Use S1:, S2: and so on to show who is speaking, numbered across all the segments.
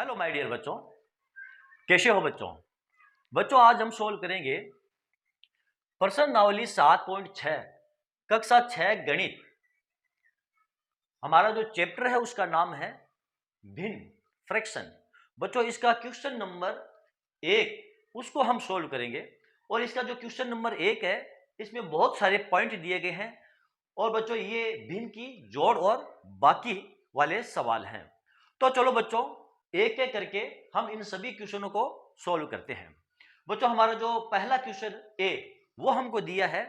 S1: Hello my dear बच्चों, कैसे हो बच्चों। बच्चों आज हम सोल्व करेंगे प्रश्नावली 7.6 कक्षा 6 गणित। हमारा जो चैप्टर है उसका नाम है भिन्न फ्रैक्शन। बच्चों इसका क्वेश्चन नंबर 1 उसको हम सोल्व करेंगे और इसका जो क्वेश्चन नंबर 1 है इसमें बहुत सारे पॉइंट दिए गए हैं और बच्चों ये भिन्न की जोड़ और बाकी वाले सवाल हैं। तो चलो बच्चों एक एक करके हम इन सभी क्वेश्चनों को सॉल्व करते हैं। बच्चों हमारा जो पहला क्वेश्चन ए वो हमको दिया है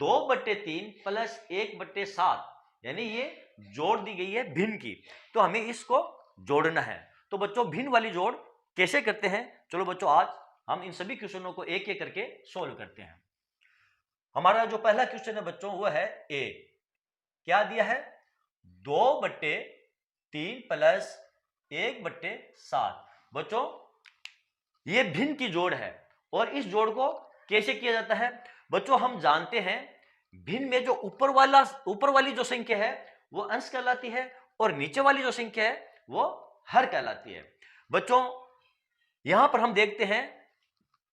S1: 2/3 प्लस 1/7, यानी ये जोड़ दी गई है भिन्न की, तो हमें इसको जोड़ना है। तो बच्चों भिन्न वाली जोड़ कैसे करते हैं, चलो बच्चों आज हम इन सभी क्वेश्चनों को एक एक करके सॉल्व करते हैं। हमारा जो पहला क्वेश्चन है बच्चों वो है ए, क्या दिया है 2/3 प्लस 1/7। बच्चों ये भिन्न की जोड़ है और इस जोड़ को कैसे किया जाता है। बच्चों हम जानते हैं भिन्न में जो ऊपर वाली जो संख्या है वो अंश कहलाती है और नीचे वाली जो संख्या है वो हर कहलाती है। बच्चों यहां पर हम देखते हैं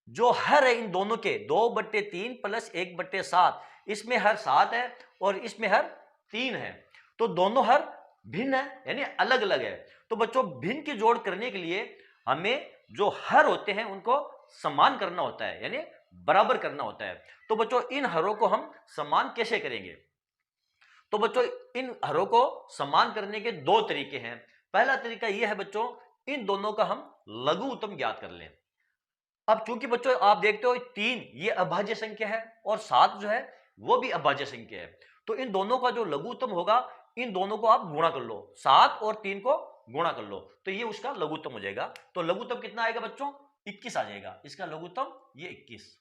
S1: जो हर है इन दोनों के 2/3 प्लस 1/7, इसमें हर 7 है और इसमें हर 3 है, तो दोनों हर भिन्न है यानी अलग अलग है। तो बच्चों भिन्न की जोड़ करने के लिए हमें जो हर होते हैं उनको समान करना होता है यानी बराबर करना होता है। तो बच्चों इन हरों को हम समान कैसे करेंगे, तो बच्चों इन हरों को समान करने के दो तरीके हैं। पहला तरीका यह है बच्चों इन दोनों का हम लघुत्तम ज्ञात कर लें। अब चूंकि बच्चों आप देखते हो 3 ये अभाज्य संख्या है और 7 जो है वो भी अभाज्य संख्या है, तो इन दोनों का जो लघुत्तम होगा इन दोनों को आप गुणा कर लो, 7 और 3 को गुणा कर लो तो ये उसका लघुत्तम हो जाएगा। तो लघुत्तम कितना आएगा बच्चों 21 आ जाएगा, इसका लघुत्तम ये 21।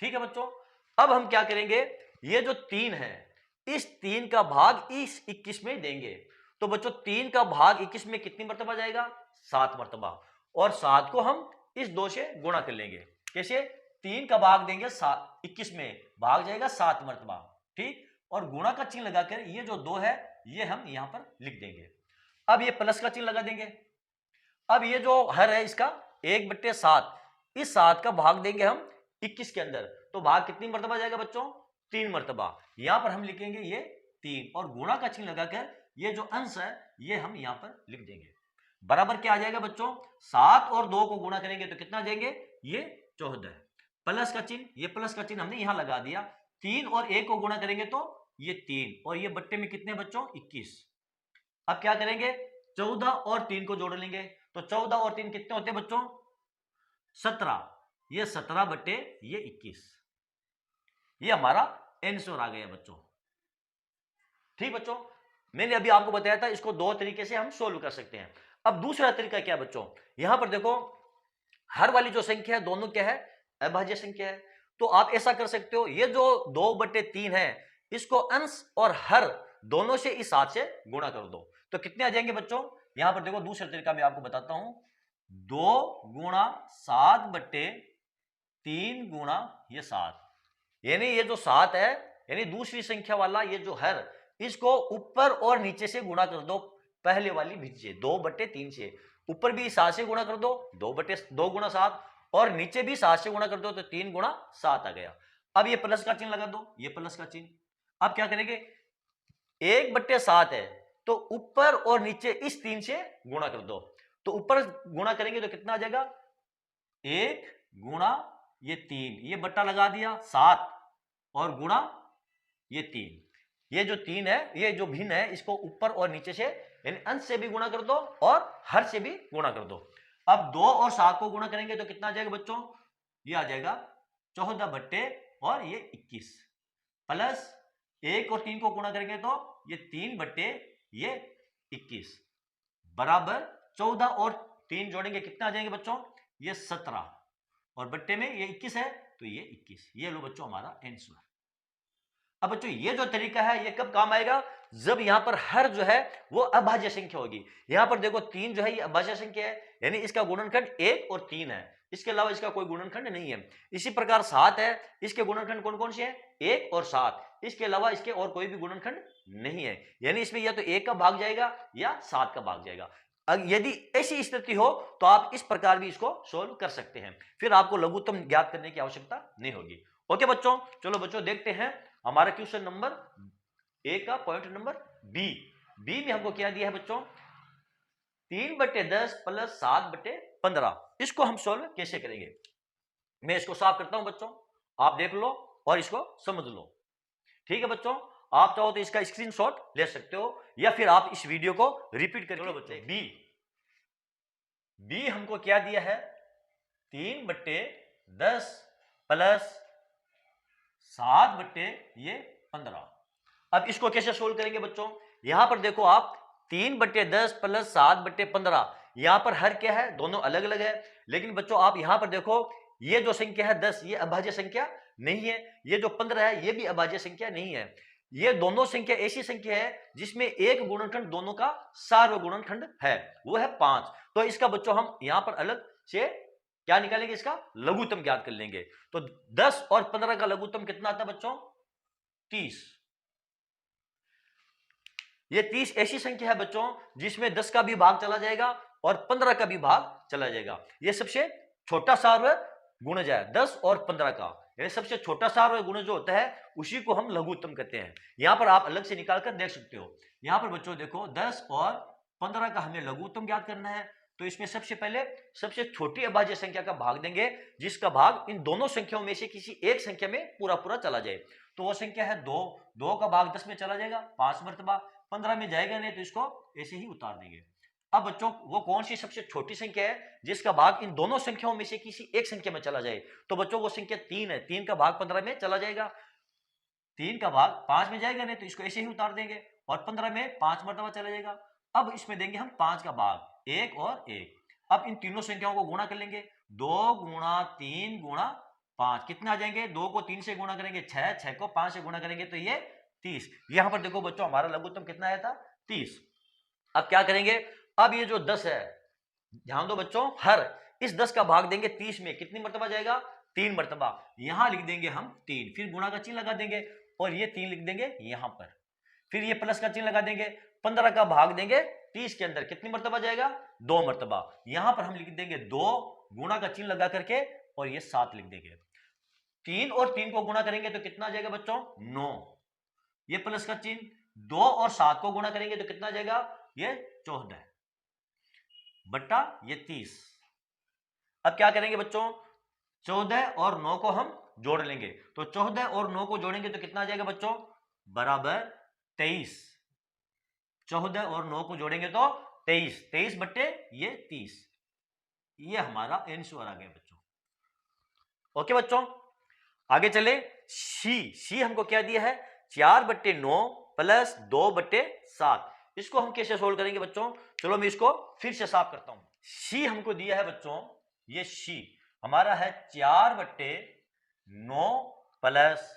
S1: ठीक है बच्चों, अब हम क्या करेंगे, ये जो 3 है इस 3 का भाग इस 21 में देंगे। तो बच्चों 3 का भाग 21 में कितनी मर्तबा जाएगा 7 मर्तबा, और 7 को हम इस 2 से गुणा कर लेंगे। कैसे, 3 का भाग देंगे 21 में, भाग जाएगा 7 मर्तबा, ठीक, और गुणा का चिन्ह लगाकर ये जो 2 है ये हम यहां पर लिख देंगे। अब ये प्लस का चिन्ह लगा देंगे। अब ये जो हर है इसका 1/7, इस 7 का भाग देंगे हम 21 के अंदर, तो भाग कितनी मर्तबा जाएगा बच्चों 3 मर्तबा। यहां पर हम लिखेंगे ये 3 और गुणा का चिन्ह लगाकर ये जो अंश है ये हम यहां पर लिख देंगे। बराबर क्या आ जाएगा बच्चों 7 और 2 को गुणा करेंगे तो कितना जाएंगे ये 14। प्लस का चिन्ह, ये प्लस का चिन्ह हमने यहां लगा दिया। 3 और 1 को गुणा करेंगे तो ये 3 और ये बट्टे में कितने बच्चों 21। अब क्या करेंगे 14 और 3 को जोड़ लेंगे, तो 14 और 3 कितने होते हैं बच्चों 17, ये 17 बट्टे ये 21, ये हमारा आंसर आ गया बच्चों। ठीक बच्चों, मैंने अभी आपको बताया था इसको दो तरीके से हम सोल्व कर सकते हैं। अब दूसरा तरीका क्या बच्चों, यहां पर देखो हर वाली जो संख्या है दोनों क्या है अभाज्य संख्या है, तो आप ऐसा कर सकते हो ये जो 2/3 है इसको अंश और हर दोनों से इस 7 से गुणा कर दो, तो कितने आ जाएंगे बच्चों। यहां पर देखो दूसरा तरीका मैं आपको बताता हूं, 2 गुणा 7/3 गुणा ये 7, यानी ये जो 7 है यानी दूसरी संख्या वाला ये जो हर, इसको ऊपर और नीचे से गुणा कर दो पहले वाली भिन्न से 2/3 से, ऊपर भी 7 से गुणा कर दो 2 गुणा 7 और नीचे भी 7 से गुणा कर दो तो 3 गुणा 7 आ गया। अब ये प्लस का चिन्ह लगा दो, ये प्लस का चिन्ह। अब क्या करेंगे 1/7 है तो ऊपर और नीचे इस 3 से गुणा कर दो, तो ऊपर गुणा करेंगे तो कितना आ जाएगा 1 गुणा ये 3, ये बट्टा लगा दिया 7 और गुणा ये 3, ये जो 3 है ये जो भिन्न है इसको ऊपर और नीचे से यानी अंश से भी गुणा कर दो और हर से भी गुणा कर दो। अब 2 और 7 को गुणा करेंगे तो कितना आ जाएगा बच्चों, ये आ जाएगा 14 बट्टे और ये 21, प्लस 1 और 3 को गुणा करेंगे तो ये 3 बट्टे ये 21, बराबर 14 और 3 जोड़ेंगे कितना आ जाएंगे बच्चों ये 17 और बट्टे में ये 21 है तो ये 21, ये लो बच्चों हमारा आंसर। अब बच्चों ये जो तरीका है ये कब काम आएगा, जब यहां पर हर जो है वो अभाज्य संख्या होगी। यहां पर देखो 3 जो है ये अभाज्य संख्या है यानी इसका गुणनखंड 1 और 3 है, इसके अलावा इसका कोई गुणनखंड नहीं है। इसी प्रकार 7 है, इसके गुणनखंड कौन कौन से हैं 1 और 7, इसके अलावा इसके और कोई भी गुणनखंड नहीं है, यानी इसमें या तो 1 का भाग जाएगा या 7 का भाग जाएगा। यदि ऐसी स्थिति हो तो आप इस प्रकार भी इसको सोल्व कर सकते हैं, फिर आपको लघुत्तम ज्ञात करने की आवश्यकता नहीं होगी। ओके बच्चों, चलो बच्चों देखते हैं हमारा क्वेश्चन नंबर ए का पॉइंट नंबर बी। बी में हमको क्या दिया है बच्चों, 3/10 प्लस 7/15। इसको हम सोल्व कैसे करेंगे, मैं इसको साफ करता हूं बच्चों, आप देख लो और इसको समझ लो। ठीक है बच्चों, आप चाहो तो इसका स्क्रीनशॉट ले सकते हो या फिर आप इस वीडियो को रिपीट करके। चलो बच्चों, बी हमको क्या दिया है, 3/10 प्लस 7/15। अब इसको कैसे सोल्व करेंगे बच्चों, यहां पर देखो आप 3/10 प्लस 7/15, यहां पर हर क्या है, दोनों अलग अलग है। लेकिन बच्चों आप यहां पर देखो, ये जो संख्या है 10, ये अभाज्य संख्या नहीं है, ये जो 15 है ये भी अभाज्य संख्या नहीं है। ये दोनों संख्या ऐसी संख्या है जिसमें एक गुणनखंड दोनों का सार्वगुणनखंड है, वो है 5। तो इसका बच्चों हम यहां पर अलग से क्या निकालेंगे, इसका लघुत्तम ज्ञात कर लेंगे। तो 10 और 15 का लघुत्तम कितना आता है बच्चों, 30। ये 30 ऐसी संख्या है बच्चों जिसमें 10 का भी भाग चला जाएगा और 15 का भी भाग चला जाएगा। ये सबसे छोटा सार्वय गुणज है 10 और 15 का। ये सबसे छोटा सार्वय गुणज जो होता है उसी को हम लघुत्तम कहते हैं। यहां पर आप अलग से निकाल कर देख सकते हो। यहां पर बच्चों देखो 10 और 15 का हमें लघुत्तम ज्ञात करना है। तो इसमें सबसे पहले सबसे छोटी अभाज्य संख्या का भाग देंगे, जिसका भाग इन दोनों संख्याओं में से किसी एक संख्या में पूरा पूरा चला जाए। तो वो संख्या है 2, 2 का भाग 10 में चला जाएगा 5 मरतबा, 15 में जाएगा नहीं तो इसको ऐसे ही उतार देंगे। अब बच्चों वो कौन सी सबसे छोटी संख्या है जिसका भाग इन दोनों संख्याओं में से किसी एक संख्या में चला जाए, तो बच्चों वो संख्या 3 है। 3 का भाग 15 में चला जाएगा, 3 का भाग 5 में जाएगा नहीं तो इसको ऐसे ही उतार देंगे और 15 में 5 मरतबा चला जाएगा। अब इसमें देंगे हम 5 का भाग, 1 और 1। अब इन तीनों संख्याओं को गुणा कर लेंगे, 2 गुणा 3 गुणा 5 कितने आ जाएंगे, 2 को 3 से गुणा करेंगे 6, 6 को 5 से गुणा करेंगे तो ये 30। यहां पर देखो बच्चों हमारा लघुत्तम कितना आया था, 30। अब क्या करेंगे, अब ये जो 10 है, ध्यान दो बच्चों, हर इस 10 का भाग देंगे 30 में, कितनी मरतबा जाएगा, 3 मरतबा। यहां लिख देंगे हम 3, फिर गुणा का चिन्ह लगा देंगे और ये 3 लिख देंगे यहां पर, फिर ये प्लस का चिन्ह लगा देंगे। 15 का भाग देंगे 30 के अंदर, कितनी मरतबा जाएगा, 2 मरतबा। यहां पर हम लिख देंगे 2, गुणा का चिन्ह लगा करके और ये 7 लिख देंगे। 3 और 3 को गुणा करेंगे तो कितना जाएगा बच्चों, 9। ये प्लस का चिन्ह, 2 और 7 को गुणा करेंगे तो कितना जाएगा, ये 14 बट्टा ये 30। अब क्या करेंगे बच्चों, 14 और 9 को हम जोड़ लेंगे, तो 14 और 9 को जोड़ेंगे तो कितना आ जाएगा बच्चों, बराबर 23। 14 और 9 को जोड़ेंगे तो 23, 23 बट्टे ये 30, ये हमारा आंसर आ गया बच्चों। ओके बच्चों, आगे चले। सी हमको क्या दिया है, 4/9 प्लस 2/7। इसको हम कैसे सोल्व करेंगे बच्चों, चलो मैं इसको फिर से साफ करता हूं। सी हमको दिया है बच्चों, ये सी हमारा है 4/9 प्लस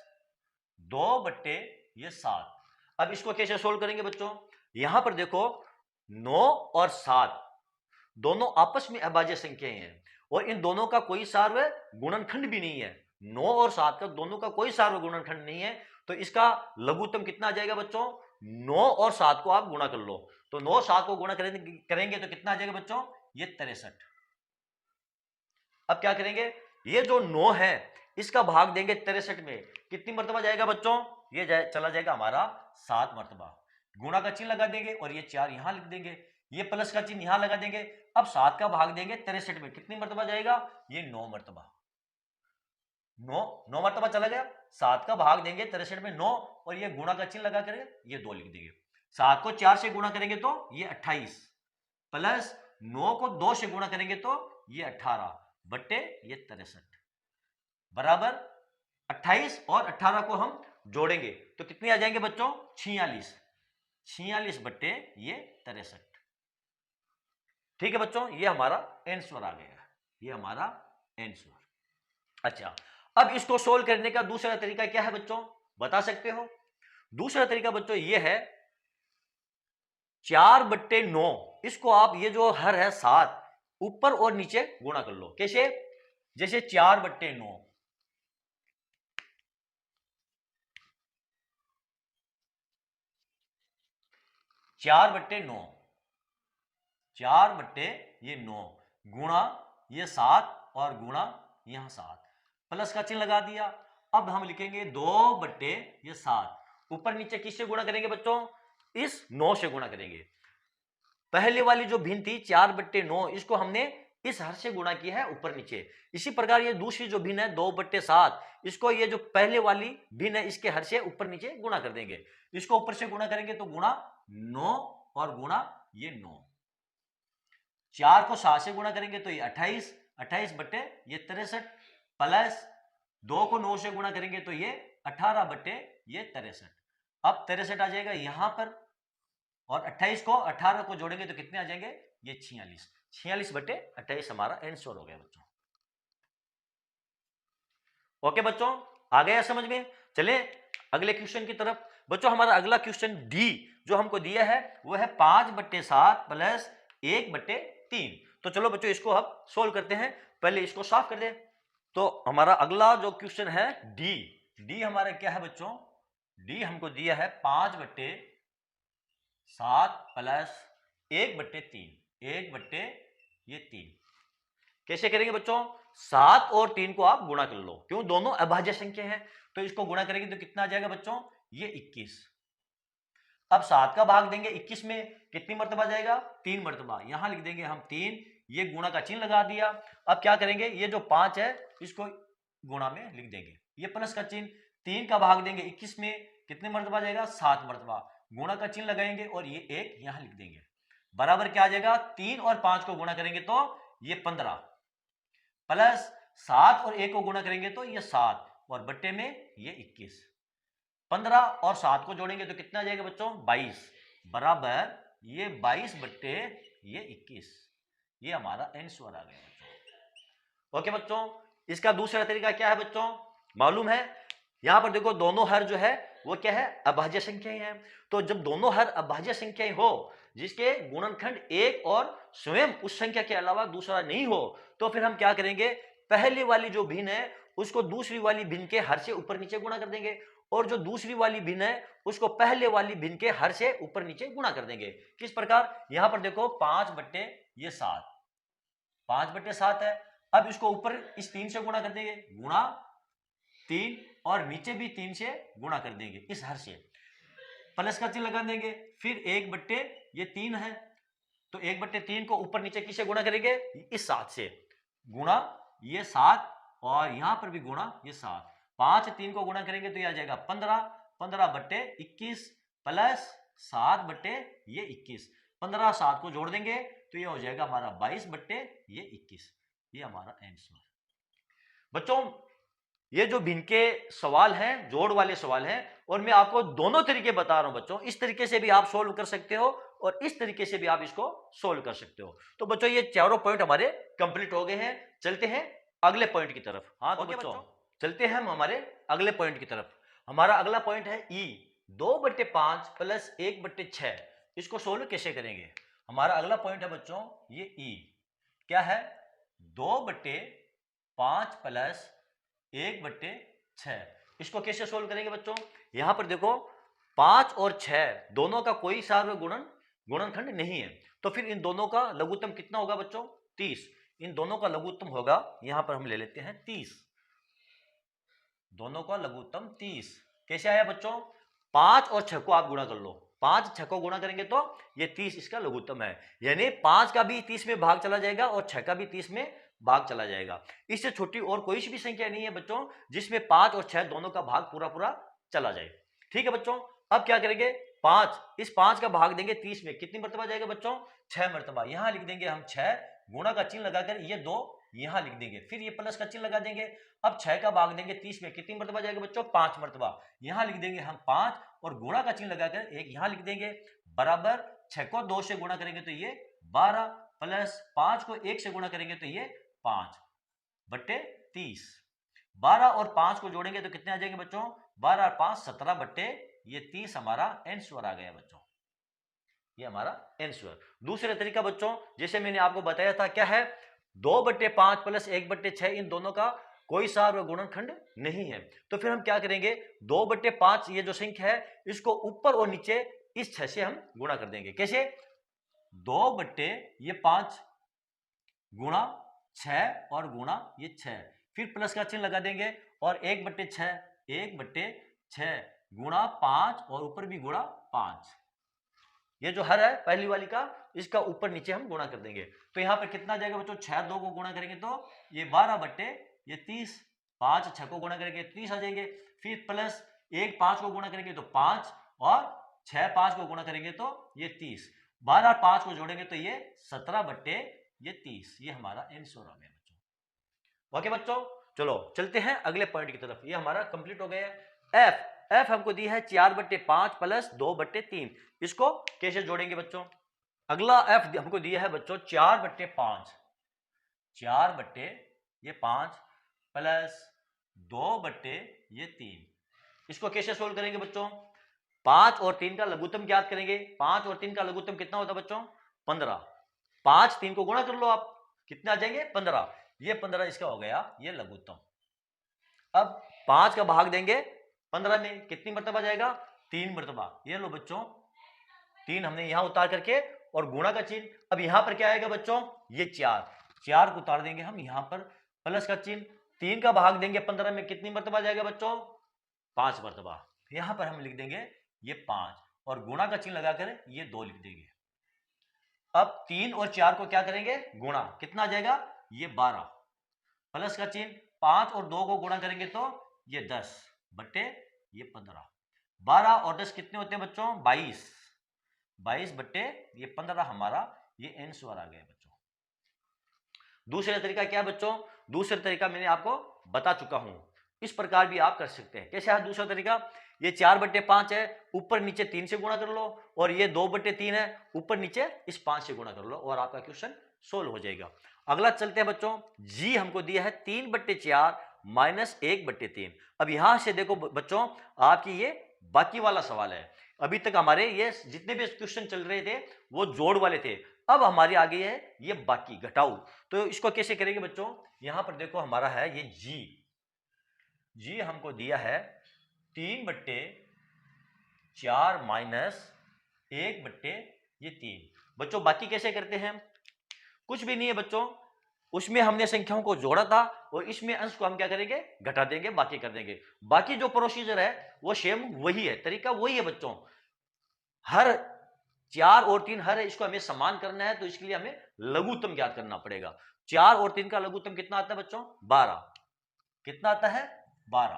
S1: 2/7। अब इसको कैसे सोल्व करेंगे बच्चों, यहां पर देखो 9 और 7 दोनों आपस में अभाज्य संख्याएं हैं और इन दोनों का कोई सार्वय गुणनखंड भी नहीं है। 9 और 7 का दोनों का कोई सार्वय गुणनखंड नहीं है, तो इसका लघुत्तम कितना आ जाएगा बच्चों, 9 और 7 को आप गुणा कर लो, तो 9 7 को गुणा करेंगे तो कितना आ जाएगा बच्चों, ये 63। अब क्या करेंगे, ये जो 9 है इसका भाग देंगे 63 में, कितनी मरतबा जाएगा बच्चों, ये चला जाएगा हमारा 7 मरतबा। गुणा का चिन्ह लगा देंगे और ये 4 यहां लिख देंगे, ये प्लस का चिन्ह यहां लगा देंगे। अब 7 का भाग देंगे 63 में, कितनी मरतबा जाएगा, ये 9 मरतबा। 9 मरतबा चला गया, 7 का भाग देंगे 63 में 9 और ये गुणा का चिन्ह लगा करेंगे, ये 2 लिख देंगे। 7 को 4 से गुणा करेंगे तो ये 28 प्लस 9 को 2 से गुणा करेंगे तो ये 18 बट्टे ये 63 बराबर 28 और 18 को हम जोड़ेंगे तो कितने आ जाएंगे बच्चों, 46। 46 बट्टे ये 63। ठीक है बच्चों, ये हमारा आंसर आ गया, ये हमारा आंसर। अच्छा, अब इसको सोल्व करने का दूसरा तरीका क्या है बच्चों, बता सकते हो। दूसरा तरीका बच्चों ये है 4/9, इसको आप ये जो हर है 7 ऊपर और नीचे गुणा कर लो। कैसे, जैसे 4/9, 4/9 4 बट्टे ये 9 गुणा ये 7 और गुणा यहां 7, प्लस का चिन्ह लगा दिया। अब हम लिखेंगे 2 बट्टे ये 7, ऊपर नीचे किससे गुणा करेंगे बच्चों, इस 9 से गुणा करेंगे। पहले वाली जो भिन्न थी 4 बट्टे 9, इसको हमने इस हर से गुणा किया है ऊपर नीचे। इसी प्रकार ये दूसरी जो भिन्न है 2 बट्टे 7, इसको ये जो पहले वाली भिन्न है इसके हर से ऊपर नीचे गुणा कर देंगे। इसको ऊपर से गुणा करेंगे तो गुणा 9 और गुणा ये 9, 4 को 7 से गुणा करेंगे तो ये 28, 28 बट्टे ये 63, प्लस 2 को 9 से गुणा करेंगे तो ये 18 बट्टे ये 63। अब 63 आ जाएगा यहां पर, और 28 को 18 को जोड़ेंगे तो कितने आ जाएंगे, ये 46, 46 बट्टे 28 हमारा आंसर हो गया बच्चों। ओके बच्चों, आ गया समझ में। चले अगले क्वेश्चन की तरफ। बच्चों हमारा अगला क्वेश्चन डी जो हमको दिया है वो है 5 बट्टे 7 प्लस 1 बट्टे 3। तो चलो बच्चों इसको हम सोल्व करते हैं, पहले इसको साफ कर दे। तो हमारा अगला जो क्वेश्चन है डी, डी हमारा क्या है बच्चों, डी हमको दिया है 5 बट्टे 7 प्लस 1 बट्टे 3, 1 बट्टे ये 3। कैसे करेंगे बच्चों, 7 और 3 को आप गुणा कर लो, क्यों, दोनों अभाज्य संख्या हैं। तो इसको गुणा करेंगे तो कितना आ जाएगा बच्चों, ये 21। अब 7 का भाग देंगे 21 में, कितनी मर्तबा जाएगा, 3 मर्तबा। यहां लिख देंगे हम 3, ये गुणा का चिन्ह लगा दिया। अब क्या करेंगे, ये जो 5 है इसको गुणा में लिख देंगे, ये प्लस का चिन्ह। 3 का भाग देंगे 21 में, कितने मर्तबा जाएगा, 7 मर्तबा। गुणा का चिन्ह लगाएंगे और ये 1 यहां लिख देंगे। बराबर क्या आ जाएगा, 3 और 5 को गुणा करेंगे तो ये 15, प्लस 7 और 1 को गुणा करेंगे तो ये 7 और बट्टे में ये 21। 15 और 7 को जोड़ेंगे तो कितना आ जाएगा बच्चों, 22, बराबर ये 22 बट्टे ये 21। ये हमारा आंसर आ गया बच्चों। ओके बच्चों, इसका दूसरा तरीका क्या है बच्चों, मालूम है। यहां पर देखो दोनों हर जो है वो क्या है, अभाज्य संख्याएं हैं। तो जब दोनों हर अभाज्य संख्याएं हो, जिसके गुणनखंड एक और स्वयं उस संख्या के अलावा दूसरा नहीं हो, तो फिर हम क्या करेंगे, पहले वाली जो भिन्न है उसको दूसरी वाली भिन्न के हर से ऊपर नीचे गुणा कर देंगे, और जो दूसरी वाली भिन्न है उसको पहले वाली भिन्न के हर से ऊपर नीचे गुणा कर देंगे। किस प्रकार, यहां पर देखो 5 बट्टे ये 7, 5 बट्टे 7 है। अब इसको ऊपर इस 3 से गुणा कर देंगे, गुणा 3, और नीचे भी 3 से गुणा कर देंगे इस हर से, प्लस का चिन्ह लगा देंगे। फिर 1 बट्टे ये 3 है, तो 1 बट्टे 3 को ऊपर नीचे किससे गुणा करेंगे, इस 7 से, गुणा ये 7 और यहां पर भी गुणा ये 7। 5 3 को गुणा करेंगे तो ये आ जाएगा 15, 15 बट्टे 21 प्लस 7 बट्टे ये 21। 15 7 को जोड़ देंगे तो ये हो जाएगा हमारा 22 बट्टे ये 21। ये हमारा आंसर। बच्चों ये जो भिन्न के सवाल हैं, जोड़ वाले सवाल हैं, और मैं आपको दोनों तरीके बता रहा हूं बच्चों। इस तरीके से भी आप सोल्व कर सकते हो और इस तरीके से भी आप इसको सोल्व कर सकते हो। तो बच्चों ये चारों पॉइंट हमारे कंप्लीट हो गए हैं। चलते हैं अगले पॉइंट की तरफ। हाँ तो बच्चों चलते हैं हम हमारे अगले पॉइंट की तरफ। हमारा अगला पॉइंट है ई, 2/5 प्लस 1/6। इसको सोल्व कैसे करेंगे, हमारा अगला पॉइंट है बच्चों ये ई, क्या है, 2/5 प्लस 1/6। इसको कैसे सोल्व करेंगे बच्चों, यहां पर देखो 5 और 6 दोनों का कोई सार्वगुणन गुणनखंड नहीं है, तो फिर इन दोनों का लघुत्तम कितना होगा बच्चों, 30। इन दोनों का लघुत्तम होगा, यहां पर हम ले लेते हैं 30, दोनों का लघुत्तम 30। कैसे आया बच्चों, 5 और 6 को आप गुणा कर लो, 5 6 को गुणा करेंगे तो ये 30 इसका लघुत्तम है, यानी 5 का भी 30 में भाग चला जाएगा और 6 का भी 30 में भाग चला जाएगा। इससे छोटी और कोई सी भी संख्या नहीं है बच्चों जिसमें 5 और 6 दोनों का भाग पूरा पूरा चला जाए। ठीक है बच्चों, अब क्या करेंगे, 5, इस 5 का भाग देंगे 30 में, कितनी मर्तबा जाएगा बच्चों, 6 मर्तबा। यहां लिख देंगे हम 6, गुणा का चिन्ह लगाकर ये 2 यहां लिख देंगे, फिर ये प्लस का चिन्ह लगा देंगे। अब 6 का भाग देंगे 30 में, कितनी मर्तबा जाएगा बच्चों, 5 मर्तबा। यहां लिख देंगे हम 5 और गुणा का चिन्ह लगाकर 1 यहां लिख देंगे, बराबर 6 को 2 से गुणा करेंगे तो ये 12 प्लस 5 को 1 से गुणा करेंगे तो ये 5/30। 12 और 5 को जोड़ेंगे तो कितने आ जाएंगे बच्चों, 12 और 5 17/30 हमारा आंसर आ गया बच्चों। ये हमारा आंसर। दूसरा तरीका बच्चों जैसे मैंने आपको बताया था, क्या है, 2/5 प्लस 1/6, इन दोनों का कोई सार्वगुणनखंड नहीं है, तो फिर हम क्या करेंगे, 2/5 ये जो संख्या है इसको ऊपर और नीचे इस 6 से हम गुणा कर देंगे। कैसे, 2/5 गुणा 6 और गुणा ये 6, फिर प्लस का चिन्ह लगा देंगे और 1/6 गुणा 5 और ऊपर भी गुणा 5। ये जो हर है पहली वाली का, इसका ऊपर नीचे हम गुणा कर देंगे। तो यहाँ पर कितना जाएगा बच्चों, 6 2 को गुणा करेंगे तो ये 12/30, 5 6 को गुणा करेंगे 30 आ जाएंगे, फिर प्लस 1 5 को गुणा करेंगे तो 5 और 6 5 को गुणा करेंगे तो ये 30, 12 और 5 को जोड़ेंगे तो ये 17/30। ये हमारा आंसर आ गया बच्चों। ओके बच्चों, चलो चलते हैं अगले पॉइंट की तरफ। ये हमारा कंप्लीट हो गया है। एफ हमको दी है 4/5 प्लस 2/3, इसको कैसे जोड़ेंगे बच्चों। अगला एफ हमको दिया है बच्चों 4/5, 4/5 प्लस 2/3, इसको कैसे सोल्व करेंगे बच्चों। 5 और 3 का लघुत्तम ज्ञात करेंगे। 5 और 3 का लघुत्तम कितना होता है बच्चों, 15। 5 3 को गुणा कर लो आप, कितना आ जाएंगे 15। ये 15 इसका हो गया ये लघुत्तम। अब 5 का भाग देंगे 15 में, कितनी मर्तबा जाएगा, 3 मर्तबा। ये लो बच्चों 3 हमने यहां उतार करके और गुणा का चिन्ह। अब यहां पर क्या आएगा बच्चों, ये 4 को उतार देंगे हम, यहां पर प्लस का चिन्ह। 3 का भाग देंगे 15 में, कितनी मर्तबा जाएगा बच्चों, 5 मर्तबा। यहां पर हम लिख देंगे ये 5 और गुणा का चिन्ह लगाकर ये 2 लिख देंगे। अब 3 और 4 को क्या करेंगे, गुणा, कितना आ जाएगा, ये 12, प्लस का चिन्ह। 5 और 2 को गुणा करेंगे तो ये 10/15। 12 और 10 कितने होते हैं बच्चों, 22, 22/15 हमारा ये आंसर आ गया बच्चों। दूसरा तरीका क्या है बच्चों, दूसरा तरीका मैंने आपको बता चुका हूं, इस प्रकार भी आप कर सकते हैं। कैसे है दूसरा तरीका, ये 4/5 है, ऊपर नीचे 3 से गुणा कर लो, और ये 2/3 है, ऊपर नीचे इस 5 से गुणा कर लो और आपका क्वेश्चन सोल्व हो जाएगा। अगला चलते हैं बच्चों, जी हमको दिया है 3/4 माइनस 1/3। अब यहां से देखो बच्चों, आपकी ये बाकी वाला सवाल है। अभी तक हमारे ये जितने भी क्वेश्चन चल रहे थे वो जोड़ वाले थे, अब हमारी आ गई है ये बाकी घटाऊ। तो इसको कैसे करेंगे बच्चों, यहां पर देखो हमारा है ये जी हमको दिया है 3/4 माइनस 1/3। बच्चों बाकी कैसे करते हैं, कुछ भी नहीं है बच्चों, उसमें हमने संख्याओं को जोड़ा था और इसमें अंश को हम क्या करेंगे, घटा देंगे, बाकी कर देंगे। बाकी जो प्रोसीजर है वो सेम वही है, तरीका वही है बच्चों। हर 4 और 3 हर है, इसको हमें समान करना है, तो इसके लिए हमें लघुत्तम ज्ञात करना पड़ेगा। 4 और 3 का लघुत्तम कितना आता है बच्चों, 12। कितना आता है, 12।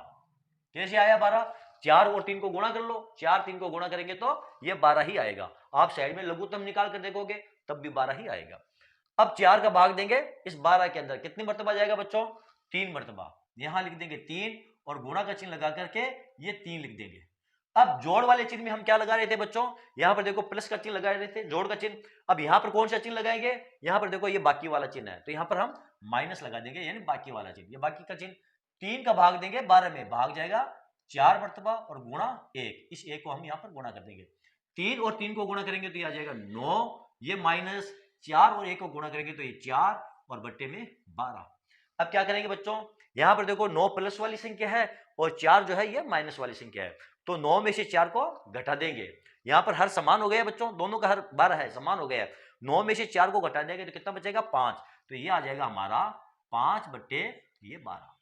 S1: कैसे आया 12, 4 और 3 को गुणा कर लो, 4 3 को गुणा करेंगे तो ये 12 ही आएगा। आप साइड में लघुत्तम निकाल कर देखोगे तब भी 12 ही आएगा। अब 4 का भाग देंगे इस 12 के अंदर, कितनी मर्तबा जाएगा बच्चों, 3 मर्तबा। यहां लिख देंगे 3 और गुणा का चिन्ह लगा करके ये 3 लिख देंगे। अब जोड़ वाले चिन्ह में हम क्या लगा रहे थे बच्चों, यहां पर देखो प्लस का चिन्ह लगा रहे थे, जोड़ का चिन्ह। अब यहां पर कौन सा चिन्ह लगाएंगे, यहां पर देखो ये बाकी वाला चिन्ह है, तो यहां पर हम माइनस लगा देंगे, यानी बाकी वाला चिन्ह। ये बाकी का चिन्ह 3 का भाग देंगे 12 में, भाग जाएगा 4 मर्तबा और गुणा 1, इस 1 को हम यहां पर गुणा कर देंगे। 3 और 3 को गुणा करेंगे तो ये आ जाएगा 9, ये माइनस 4 और 1 को गुणा करेंगे तो ये 4 और बट्टे में 12। अब क्या करेंगे बच्चों, यहां पर देखो 9 प्लस वाली संख्या है और 4 जो है ये माइनस वाली संख्या है, तो 9 में से 4 को घटा देंगे। यहां पर हर समान हो गया बच्चों, दोनों का हर 12 है, समान हो गया। 9 में से 4 को घटा देंगे तो कितना बचेगा, 5, तो ये आ जाएगा हमारा 5/12।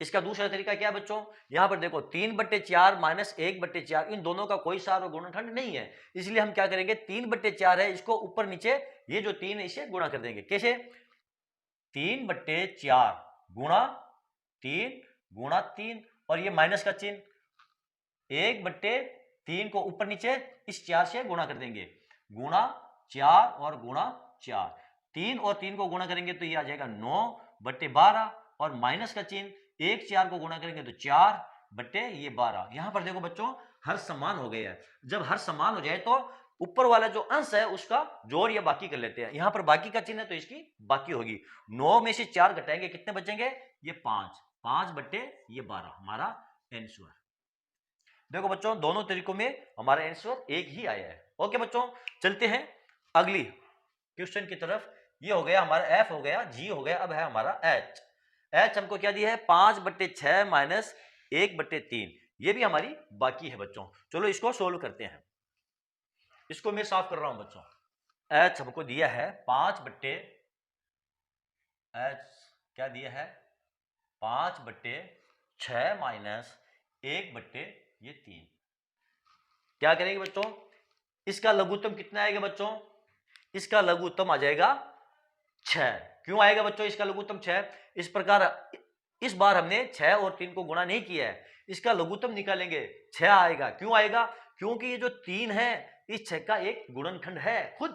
S1: इसका दूसरा तरीका क्या है बच्चों, यहां पर देखो 3/4 माइनस 1/4, इन दोनों का कोई सा गुणनखंड नहीं है, इसलिए हम क्या करेंगे, 3/4 है, इसको ऊपर नीचे ये जो 3 है इसे गुणा कर देंगे। कैसे, 3/4 गुणा 3 और ये माइनस का चिन्ह, 1/3 को ऊपर नीचे इस 4 से गुणा कर देंगे, गुणा 4 और गुणा 4। 3 और 3 को गुणा करेंगे तो ये आ जाएगा 9/12 और माइनस का चिन्ह, 1 4 को गुणा करेंगे तो 4/12। यहां पर देखो बच्चों हर समान हो गया है, जब हर समान हो जाए तो ऊपर वाला जो अंश है उसका जोड़ या बाकी कर लेते हैं। यहां पर बाकी का चिन्ह है तो इसकी बाकी होगी। 9 में से 4 घटाएंगे, कितने बचेंगे, ये 5/12 हमारा आंसर। देखो बच्चों दोनों तरीकों में हमारा आंसर एक ही आया है। ओके बच्चों, चलते हैं अगली क्वेश्चन की तरफ। ये हो गया हमारा एफ, हो गया जी, हो गया। अब है हमारा एच हमको क्या दिया है, 5/6 माइनस 1/3। ये भी हमारी बाकी है बच्चों। चलो इसको सोल्व करते हैं। इसको मैं साफ कर रहा हूं बच्चों। एच हमको दिया है 5/, एच क्या दिया है 5/6 माइनस 1/3। क्या करेंगे बच्चों, इसका लघुत्तम कितना आएगा बच्चों, इसका लघुत्तम आ जाएगा 6। क्यों आएगा बच्चों इसका लघुत्तम 6? इस प्रकार इस बार हमने 6 और 3 को गुणा नहीं किया है, इसका लघुत्तम निकालेंगे 6 आएगा। क्यों आएगा? क्योंकि ये जो 3 है इस 6 का एक गुणनखंड है, खुद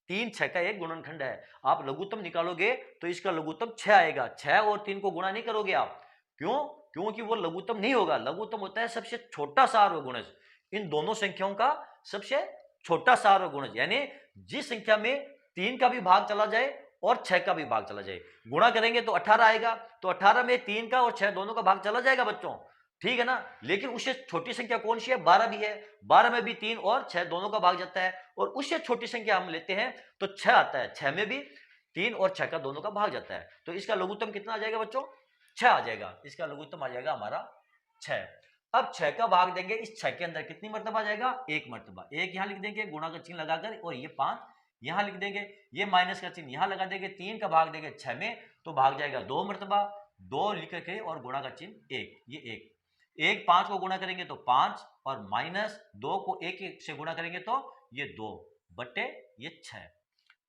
S1: 3 6 का एक गुणनखंड है। आप लघुत्तम निकालोगे तो इसका लघुत्तम 6 आएगा। 6 और 3 को गुणा नहीं करोगे आप, क्यों? क्योंकि वो लघुत्तम नहीं होगा। लघुत्तम होता है सबसे छोटा सार्वगुणज, इन दोनों संख्याओं का सबसे छोटा सार्वगुणज, यानी जिस संख्या में 3 का भी भाग चला जाए और 6 का भी भाग चला जाए, गुणा करेंगे तो 18 आएगा। तो 18 में 3 का और 6 दोनों का भाग चला जाएगा बच्चों, ठीक है ना। लेकिन उससे छोटी संख्या कौन सी है? 12 भी है। 12 में भी 3 और 6 दोनों का भाग जाता है, और उससे छोटी संख्या हम लेते हैं तो 6 आता है। 6 में भी 3 और 6 का दोनों का भाग जाता है। तो इसका लघुत्तम कितना आ जाएगा बच्चों? 6 आ जाएगा। इसका लघुत्तम आ जाएगा हमारा 6। अब 6 का भाग देंगे, इस 6 के अंदर कितनी मर्तबा आ जाएगा? 1 मर्तबा। 1 यहां लिख देंगे गुणा का चिन्ह लगाकर, और ये 5 यहां लिख देंगे, ये माइनस का चिन्ह यहां लगा देंगे। 3 का भाग देंगे 6 में तो भाग जाएगा 2 मर्तबा। 2 लिख के और गुणा का चिन्ह 1, ये 1 5 को गुणा करेंगे तो 5, और माइनस 2 को 1 से गुणा करेंगे तो ये 2 बटे ये 6।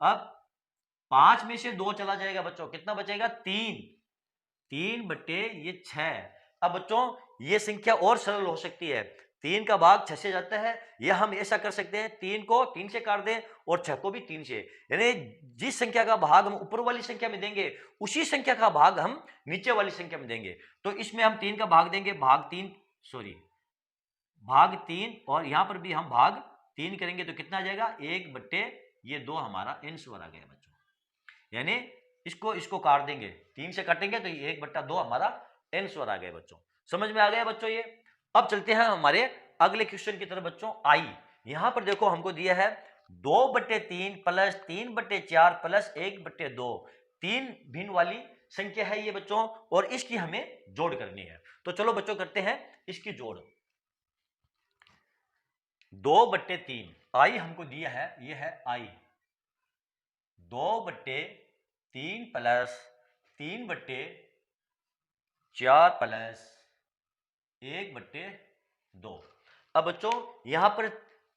S1: अब 5 में से 2 चला जाएगा बच्चों, कितना बचेगा? 3 बटे ये 6। अब बच्चों ये संख्या और सरल हो सकती है, 3 का भाग 6 से जाता है, या हम ऐसा कर सकते हैं 3 को 3 से काट दें और 6 को भी 3 से, यानी जिस संख्या का भाग हम ऊपर वाली संख्या में देंगे उसी संख्या का भाग हम नीचे वाली संख्या में देंगे। तो इसमें हम 3 का भाग देंगे, भाग 3, और यहां पर भी हम भाग 3 करेंगे तो कितना आ जाएगा? 1 बटे ये 2 हमारा n स्क्वायर आ गया बच्चों, यानी इसको काट देंगे, 3 से काटेंगे तो ये 1/2 हमारा n स्क्वायर आ गया बच्चों। समझ में आ गया बच्चों ये? अब चलते हैं हमारे अगले क्वेश्चन की तरफ बच्चों। आई यहां पर देखो हमको दिया है 2/3 प्लस 3/4 प्लस 1/2, 3 भिन्न वाली संख्या है ये बच्चों, और इसकी हमें जोड़ करनी है। तो चलो बच्चों करते हैं इसकी जोड़। 2/3 आई हमको दिया है, ये है आई, 2/3 प्लस 3/4 प्लस 1/2। अब बच्चों यहां पर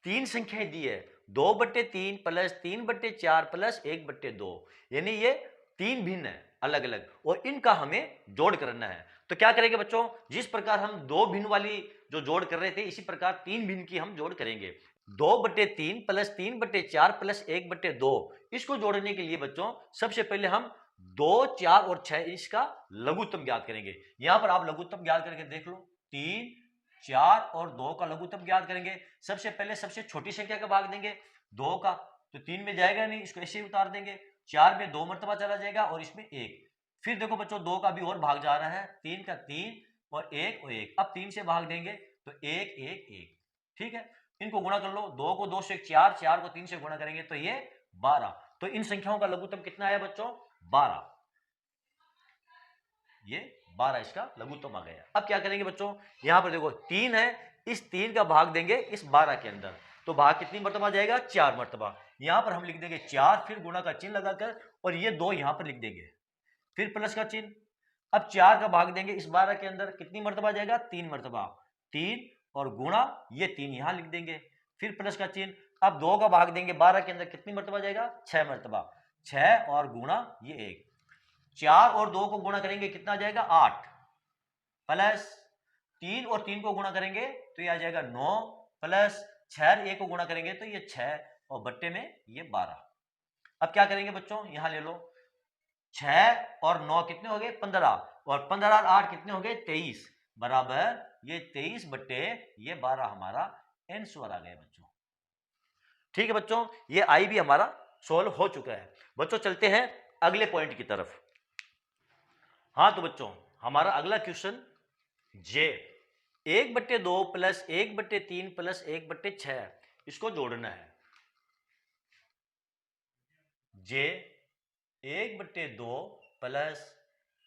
S1: 3 संख्याएं दी है, 2/3 प्लस 3/4 प्लस 1/2, यानी ये 3 भिन्न है अलग अलग, और इनका हमें जोड़ करना है। तो क्या करेंगे बच्चों, जिस प्रकार हम 2 भिन्न वाली जो जोड़ कर रहे थे इसी प्रकार 3 भिन्न की हम जोड़ करेंगे। 2/3 प्लस 3/4 प्लस 1/2, इसको जोड़ने के लिए बच्चों सबसे पहले हम 2 4 और 6 इसका लघुत्तम ज्ञात करेंगे। यहां पर आप लघुत्तम ज्ञात करके देख लो, 3 4 और 2 का लघुत्तम ज्ञात करेंगे। सबसे पहले सबसे छोटी संख्या का भाग देंगे 2 का, तो 3 में जाएगा नहीं, इसको ऐसे ही उतार देंगे। 4 में 2 मर्तबा चला जाएगा और इसमें 1। फिर देखो बच्चों 2 का भी और भाग जा रहा है, 3 का 3 और 1 और 1। अब 3 से भाग देंगे तो 1 1 1, ठीक है। इनको गुणा कर लो, 2 को 2 से 4, 4 को 3 से गुणा करेंगे तो ये 12। तो इन संख्याओं का लघुत्तम कितना आया बच्चों? 12। ये 12 इसका लघुत्तम आ गया। अब क्या करेंगे बच्चों, यहां पर देखो 3 है, इस 3 का भाग देंगे इस 12 के अंदर, तो भाग कितनी मर्तबा जाएगा? 4 मर्तबा। यहां पर हम लिख देंगे 4, फिर गुणा का चिन्ह लगाकर, और ये 2 यहां पर लिख देंगे, फिर प्लस का चिन्ह। अब 4 का भाग देंगे इस 12 के अंदर, कितनी मर्तबा जाएगा? 3 मर्तबा। 3 और गुणा ये 3 यहां लिख देंगे, फिर प्लस का चिन्ह। अब 2 का भाग देंगे 12 के अंदर, कितनी मर्तबा जाएगा? 6 मर्तबा। 6 और गुणा ये 1, 4 और 2 को गुणा करेंगे कितना जाएगा? 8, प्लस 3 और 3 को गुणा करेंगे तो ये आ जाएगा 9, प्लस 6 और 1 को गुणा करेंगे तो ये 6, और बट्टे में ये 12। अब क्या करेंगे बच्चों, यहां ले लो, 6 और 9 कितने हो गए? 15, और 15 और 8 कितने हो गए? 23, बराबर ये 23 बट्टे ये 12 हमारा n स्क्वायर आ गया बच्चों। ठीक है बच्चों, ये आई भी हमारा सोल्व हो चुका है। बच्चों चलते हैं अगले पॉइंट की तरफ। हाँ तो बच्चों हमारा अगला क्वेश्चन जे 1/2 प्लस 1/3 प्लस 1/6, इसको जोड़ना है। जे 1/2 प्लस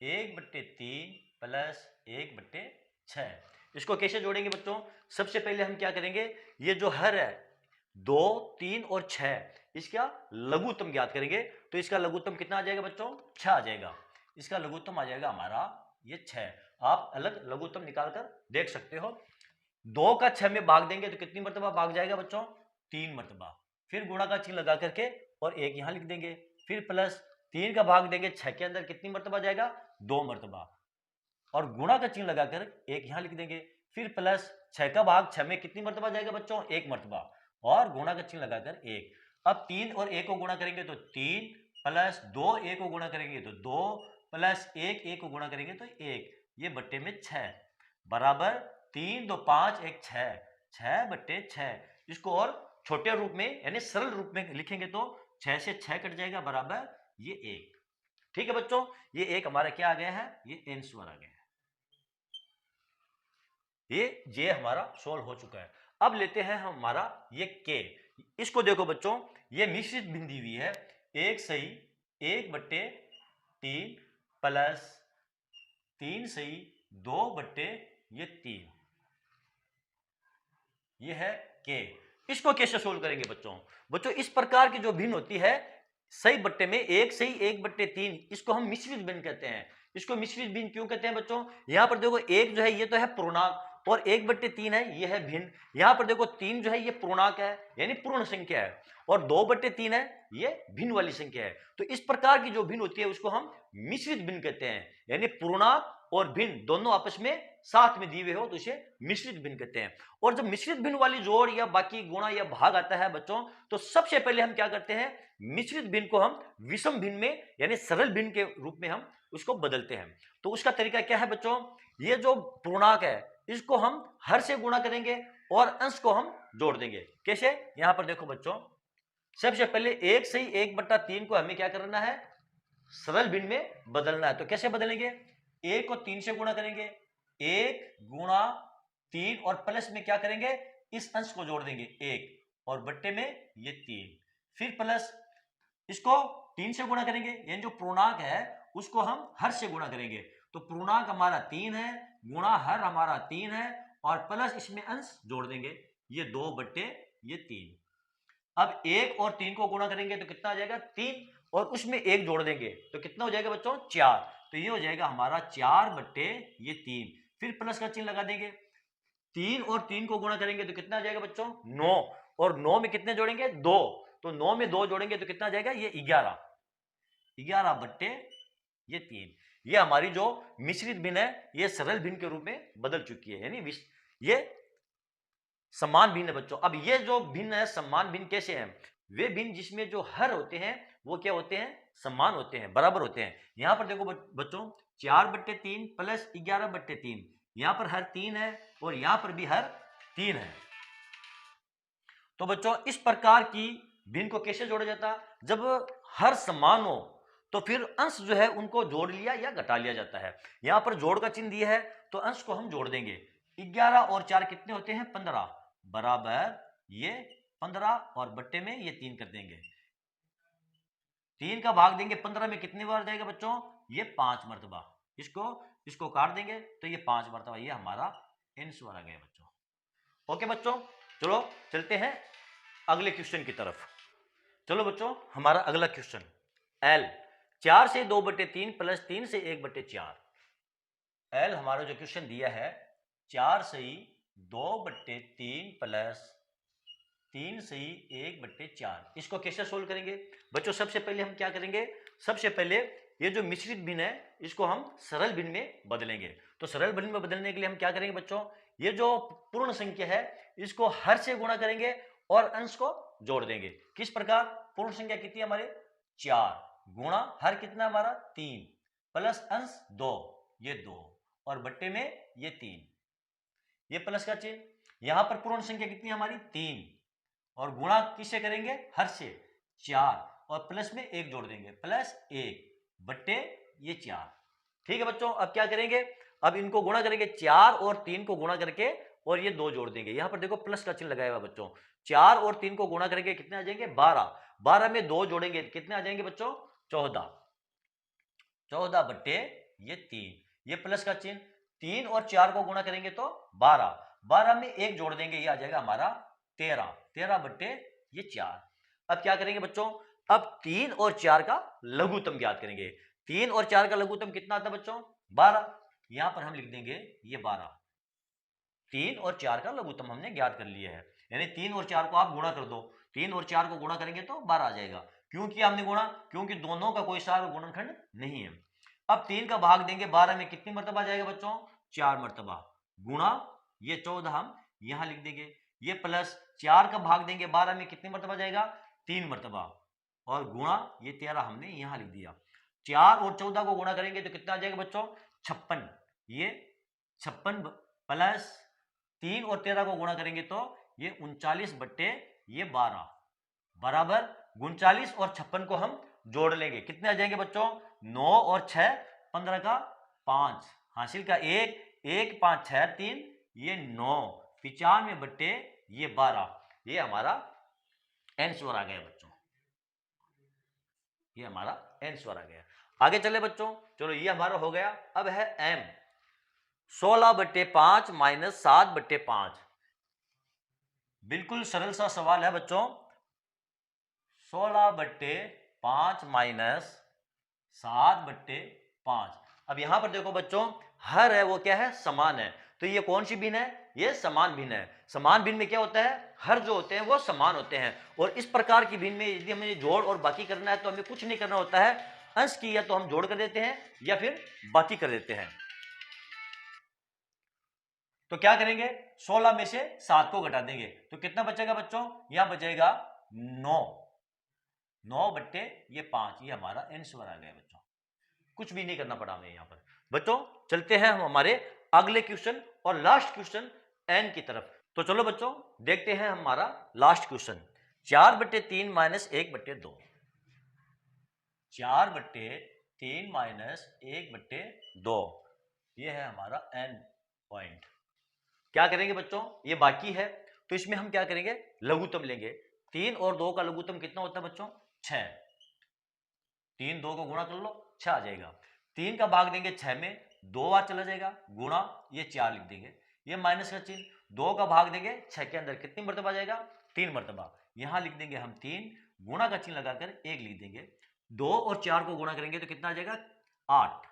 S1: 1/3 प्लस 1/6, इसको कैसे जोड़ेंगे बच्चों? सबसे पहले हम क्या करेंगे, ये जो हर है 2 3 और 6, इसका लघुत्तम ज्ञात करेंगे। तो इसका लघुत्तम कितना आ जाएगा बच्चों? 6 आ जाएगा। इसका लघुत्तम आ जाएगा हमारा ये 6। आप अलग लघुत्तम निकाल कर देख सकते हो। 2 का 6 में भाग देंगे तो कितनी मरतबा भाग जाएगा बच्चों? 3 मरतबा। फिर गुणा का चिन्ह लगा करके और 1 यहां लिख देंगे। फिर प्लस 3 का भाग देंगे 6 के अंदर, कितनी मरतबा जाएगा? 2 मरतबा। और गुणा का चिन्ह लगाकर 1 यहां लिख देंगे। फिर प्लस 6 का भाग 6 में कितनी मरतबा जाएगा बच्चों? 1 मरतबा। और गुणा का चिन्ह लगाकर 1। अब 3 और 1 को गुणा करेंगे तो 3, प्लस 2 1 को गुणा करेंगे तो 2, प्लस 1 1 को गुणा करेंगे तो 1। ये बट्टे में 6 बराबर 3 2 5 1 6, 6 बट्टे 6। इसको और छोटे रूप में यानी सरल रूप में लिखेंगे तो 6 से 6 कट जाएगा बराबर ये 1। ठीक है बच्चों, ये 1 हमारा क्या आ गया है? ये आंसर आ गया है। ये जे हमारा सोल्व हो चुका है। अब लेते हैं हमारा ये के। इसको देखो बच्चों, ये मिश्रित भिन्न दी हुई है। 1 सही 1 बट्टे 3 प्लस 3 सही 2 बट्टे ये 3। ये है के। इसको कैसे सोल्व करेंगे बच्चों? बच्चों इस प्रकार की जो भिन्न होती है सही बट्टे में 1 सही 1 बट्टे 3, इसको हम मिश्रित भिन्न कहते हैं। इसको मिश्रित भिन्न क्यों कहते हैं बच्चों? यहां पर देखो 1 जो है ये तो है पूर्णांक और 1 बट्टे 3 है ये है भिन्न। यहां पर देखो 3 जो है ये पूर्णांक है यानी पूर्ण संख्या है, और 2 बट्टे 3 है ये भिन्न वाली संख्या है। तो इस प्रकार की जो भिन्न होती है उसको हम मिश्रित भिन्न कहते हैं, यानी पूर्णांक और भिन्न दोनों आपस में साथ में दिए हुए हो तो इसे मिश्रित भिन्न कहते हैं। और जब मिश्रित भिन्न वाली जोड़ या बाकी गुणा या भाग आता है बच्चों, तो सबसे पहले हम क्या करते हैं? मिश्रित भिन्न को हम विषम भिन्न में यानी सरल भिन्न के रूप में हम उसको बदलते हैं। तो उसका तरीका क्या है बच्चों? ये जो पूर्णांक है इसको हम हर से गुणा करेंगे और अंश को हम जोड़ देंगे। कैसे? यहां पर देखो बच्चों, सबसे पहले 1 सही 1 बट्टा 3 को हमें क्या करना है? सरल भिन्न में बदलना है। तो कैसे बदलेंगे? 1 को 3 से गुणा करेंगे, 1 गुणा 3 और प्लस में क्या करेंगे? इस अंश को जोड़ देंगे 1 और बट्टे में ये 3। फिर प्लस इसको 3 से गुणा करेंगे, यानी जो पूर्णांक है उसको हम हर से गुणा करेंगे। तो पूर्णांक हमारा 3 है, गुणा हर हमारा 3 है और प्लस इसमें अंश जोड़ देंगे, ये 2 बट्टे ये 3। अब 1 और 3 को गुणा करेंगे तो कितना आ जाएगा? 3 और उसमें 1 जोड़ देंगे तो कितना हो जाएगा बच्चों? 4। तो ये हो जाएगा हमारा 4 बट्टे ये 3। फिर प्लस का चिन्ह लगा देंगे। 3 और 3 को गुणा करेंगे तो कितना आ जाएगा बच्चों? 9। और 9 में कितने जोड़ेंगे? 2। तो 9 में 2 जोड़ेंगे तो कितना आ जाएगा? ये 11। 11 बट्टे ये 3। ये हमारी जो मिश्रित भिन्न है ये सरल भिन्न के रूप में बदल चुकी है, यानी ये समान भिन्न है बच्चों। अब ये जो भिन्न है समान भिन्न कैसे है? वे भिन्न जिसमें जो हर होते हैं वो क्या होते हैं? समान होते हैं, बराबर होते हैं। यहां पर देखो बच्चों, 4 बट्टे 3 प्लस 11 बट्टे 3, यहां पर हर 3 है और यहां पर भी हर 3 है। तो बच्चों इस प्रकार की भिन्न को कैसे जोड़ा जाता? जब हर समान हो तो फिर अंश जो है उनको जोड़ लिया या घटा लिया जाता है। यहां पर जोड़ का चिन्ह दिया है तो अंश को हम जोड़ देंगे। 11 और 4 कितने होते हैं? 15 बराबर ये 15 और बट्टे में ये 3 कर देंगे। 3 का भाग देंगे 15 में कितने बार जाएगा बच्चों? ये 5 मरतबा। इसको काट देंगे तो ये 5 मरतबा। ये हमारा आंसर आ गया बच्चों। ओके बच्चों, चलो चलते हैं अगले क्वेश्चन की तरफ। चलो बच्चों, हमारा अगला क्वेश्चन एल 4 से 2 बट्टे 3 प्लस 3 से 1 बट्टे 4। एल हमारा जो क्वेश्चन दिया है 4 से 2 बट्टे 3 प्लस 3 से 1 बट्टे 4। इसको कैसे सोल्व करेंगे बच्चों? सबसे पहले हम क्या करेंगे? सबसे पहले ये जो मिश्रित भिन्न है इसको हम सरल भिन्न में बदलेंगे। तो सरल भिन्न में बदलने के लिए हम क्या करेंगे बच्चों? ये जो पूर्ण संख्या है इसको हर से गुणा करेंगे और अंश को जोड़ देंगे। किस प्रकार? पूर्ण संख्या कितनी है हमारे? 4 गुणा हर कितना हमारा? 3 प्लस अंश 2, ये 2 और बट्टे में ये 3, ये प्लस का चिन्ह। यहां पर पूर्ण संख्या कितनी है हमारी? 3 और गुणा किससे करेंगे? हर से 4 और प्लस में 1 जोड़ देंगे, प्लस 1 बट्टे ये 4। ठीक है बच्चों, अब क्या करेंगे? अब इनको गुणा करेंगे, 4 और 3 को गुणा करके और ये 2 जोड़ देंगे। यहां पर देखो प्लस का चिन्ह लगाया हुआ बच्चों। 4 और 3 को गुणा करके कितने आ जाएंगे? 12। 12 में 2 जोड़ेंगे कितने आ जाएंगे बच्चों? 14। 14 बट्टे ये 3, ये प्लस का चिन्ह। 3 और 4 को गुणा करेंगे तो 12। 12 में 1 जोड़ देंगे, ये आ जाएगा हमारा 13। 13 बट्टे ये 4। अब क्या करेंगे बच्चों, अब 3 और 4 का लघुत्तम ज्ञात करेंगे। 3 और 4 का लघुत्तम कितना आता है बच्चों, 12। यहां पर हम लिख देंगे ये 12। 3 और 4 का लघुत्तम हमने ज्ञात कर लिया है, यानी 3 और 4 को आप गुणा कर दो, 3 और 4 को गुणा करेंगे तो 12 आ जाएगा। क्यों किया हमने गुणा, क्योंकि दोनों का कोई सा गुणनखंड नहीं है। अब 3 का भाग देंगे 12 में, कितनी मरतबा जाएगा बच्चों, 4 मरतबा, गुणा ये 14 हम यहां लिख देंगे, ये प्लस 4 का भाग देंगे 12 में, कितनी मरतबा जाएगा, 3 मरतबा, और गुणा ये 13 हमने यहां लिख दिया। 4 और 14 को गुणा करेंगे तो कितना आ जाएगा बच्चों, 56, ये 56 प्लस 3 और 13 को गुणा करेंगे तो ये 39 बट्टे ये 12 बराबर 39, और 56 को हम जोड़ लेंगे, कितने आ जाएंगे बच्चों, 9 और 6 15 का 5 हासिल का 1 1 5 6 3 ये 9 95 बट्टे ये 12, ये हमारा आंसर आ गया बच्चों, ये हमारा आंसर आ गया। आगे चले बच्चों, चलो ये हमारा हो गया। अब है m 16/5 माइनस 7/5। बिल्कुल सरल सा सवाल है बच्चों, 16/5 माइनस 7/5। अब यहां पर देखो बच्चों, हर है वो क्या है, समान है, तो ये कौन सी भिन्न है, ये समान भिन्न है। समान भिन्न में क्या होता है, हर जो होते हैं वो समान होते हैं, और इस प्रकार की भिन्न में यदि हमें जोड़ और बाकी करना है तो हमें कुछ नहीं करना होता है, अंश की या तो हम जोड़ कर देते हैं या फिर बाकी कर देते हैं। तो क्या करेंगे, 16 में से 7 को घटा देंगे तो कितना बचेगा बच्चों, यहां बचेगा 9, 9 बट्टे ये 5, ये हमारा आंसर आ गया बच्चों, कुछ भी नहीं करना पड़ा हमें यहां पर। बच्चों चलते हैं हम हमारे अगले क्वेश्चन और लास्ट क्वेश्चन एन की तरफ। तो चलो बच्चों देखते हैं हमारा लास्ट क्वेश्चन, 4/3 माइनस 1/2। 4/3 माइनस 1/2, ये है हमारा एन पॉइंट। क्या करेंगे बच्चों, ये बाकी है तो इसमें हम क्या करेंगे, लघुत्तम लेंगे। 3 और 2 का लघुत्तम कितना होता है बच्चों, 6। 3 2 को गुणा कर लो, 6 आ जाएगा। 3 का भाग देंगे 6 में, 2 बार चला जाएगा, गुणा ये 4 लिख देंगे, ये माइनस का चिन्ह, 2 का भाग देंगे 6 के अंदर, कितनी मरतबा जाएगा, 3 मरतबा, यहां लिख देंगे हम 3, गुणा का चिन्ह लगाकर 1 लिख देंगे। 2 और 4 को गुणा करेंगे तो कितना आ जाएगा, 8।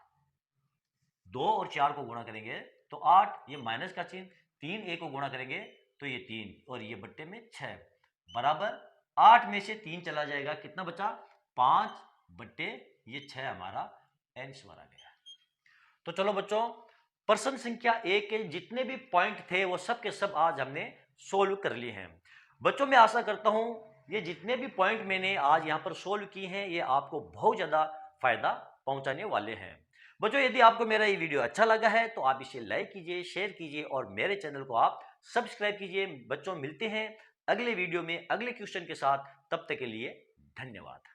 S1: 2 और 4 को गुणा करेंगे तो 8, ये माइनस का चिन्ह, 3 1 को गुणा करेंगे तो ये 3, और ये बट्टे में 6 बराबर 8 में से 3 चला जाएगा, कितना बचा, 5 बट्टे ये 6 हमारा आंसर आ गया। तो चलो बच्चों, प्रश्न संख्या 1 के जितने भी पॉइंट थे वो सब के सब आज हमने सोल्व कर लिए हैं। बच्चों मैं आशा करता हूं ये जितने भी पॉइंट मैंने आज यहां पर सोल्व किए हैं ये आपको बहुत ज्यादा फायदा पहुंचाने वाले हैं। बच्चों यदि आपको मेरा ये वीडियो अच्छा लगा है तो आप इसे लाइक कीजिए, शेयर कीजिए और मेरे चैनल को आप सब्सक्राइब कीजिए। बच्चों मिलते हैं अगले वीडियो में अगले क्वेश्चन के साथ, तब तक के लिए धन्यवाद।